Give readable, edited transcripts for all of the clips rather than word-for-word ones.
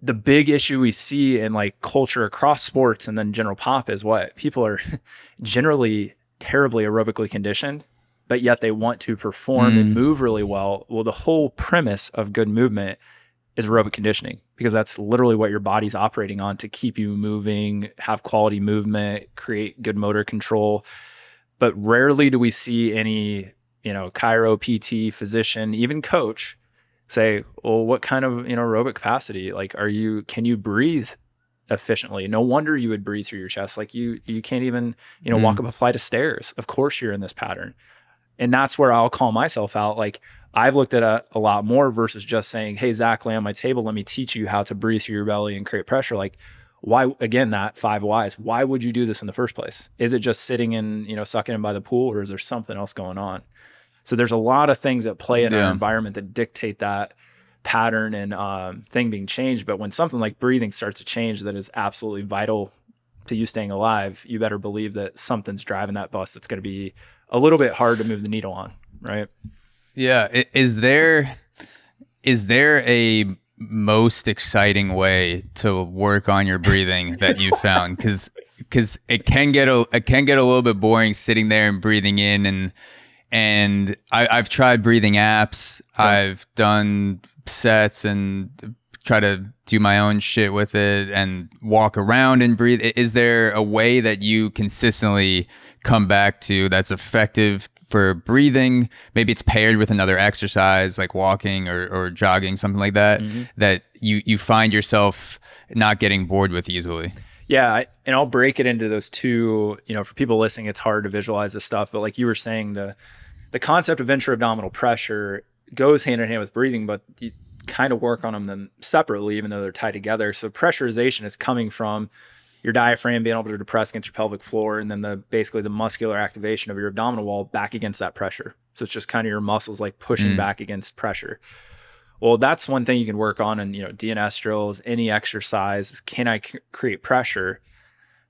the big issue we see in like culture across sports and then general pop is what people are generally terribly aerobically conditioned, but yet they want to perform and move really well. Well, the whole premise of good movement is aerobic conditioning, because that's literally what your body's operating on to keep you moving, have quality movement, create good motor control. But rarely do we see any, chiro, PT, physician, even coach say, well, what kind of, aerobic capacity? Like, can you breathe efficiently? No wonder you would breathe through your chest. Like you can't even, walk up a flight of stairs. Of course you're in this pattern. And that's where I'll call myself out. Like, I've looked at a lot more versus just saying, hey, Zach, lay on my table. Let me teach you how to breathe through your belly and create pressure. Like, why, again, that 5 whys, why would you do this in the first place? Is it just sitting in, sucking in by the pool, or is there something else going on? So there's a lot of things that play in our environment that dictate that pattern and thing being changed. But when something like breathing starts to change that is absolutely vital to you staying alive, you better believe that something's driving that bus that's going to be a little bit hard to move the needle on, right? Yeah. Is there a most exciting way to work on your breathing that you found? Because it can get a little bit boring sitting there and breathing in, and I've tried breathing apps. Yeah. I've done sets and try to do my own shit with it and walk around and breathe. Is there a way that you consistently come back to that's effective for breathing? Maybe it's paired with another exercise like walking or jogging, something like that, that you find yourself not getting bored with easily. Yeah. And I'll break it into those two, for people listening, it's hard to visualize this stuff, but like you were saying, the concept of intra-abdominal pressure goes hand in hand with breathing, but you kind of work on them separately, even though they're tied together. So pressurization is coming from your diaphragm being able to depress against your pelvic floor, and then basically the muscular activation of your abdominal wall back against that pressure. So it's just kind of your muscles like pushing back against pressure. Well, that's one thing you can work on in, DNS drills, any exercise. Can I create pressure?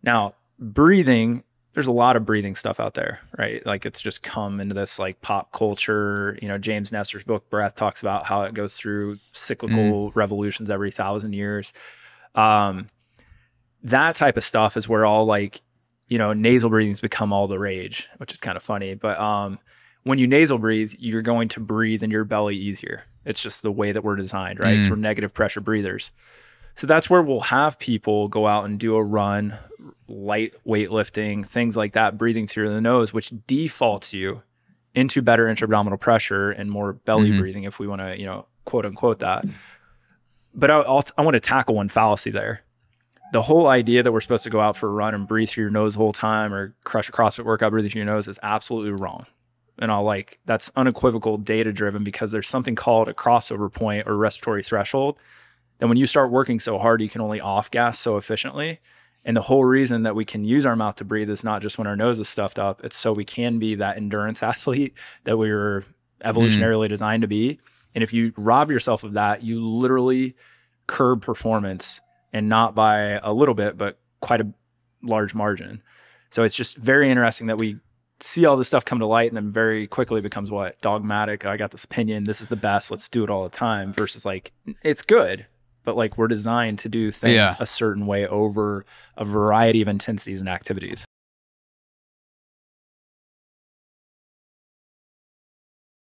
Now, breathing, there's a lot of breathing stuff out there, right? Like, it's just come into this like pop culture. James Nestor's book Breath talks about how it goes through cyclical revolutions every 1,000 years. That type of stuff is where all like, nasal breathing's become all the rage, which is kind of funny. But when you nasal breathe, you're going to breathe in your belly easier. It's just the way that we're designed, right? 'Cause we're negative pressure breathers. So that's where we'll have people go out and do a run, light weightlifting, things like that, breathing through the nose, which defaults you into better intra-abdominal pressure and more belly breathing, if we want to, quote unquote that. But I want to tackle one fallacy there. The whole idea that we're supposed to go out for a run and breathe through your nose the whole time, or crush a CrossFit workout breathing through your nose, is absolutely wrong. And that's unequivocal data driven, because there's something called a crossover point or respiratory threshold. And when you start working so hard, you can only off gas so efficiently. And the whole reason that we can use our mouth to breathe is not just when our nose is stuffed up. It's so we can be that endurance athlete that we were evolutionarily designed to be. And if you rob yourself of that, you literally curb performance, and not by a little bit, but quite a large margin. So it's just very interesting that we see all this stuff come to light, and then very quickly becomes what? Dogmatic. I got this opinion. This is the best. Let's do it all the time. Versus like, it's good, but like we're designed to do things a certain way over a variety of intensities and activities.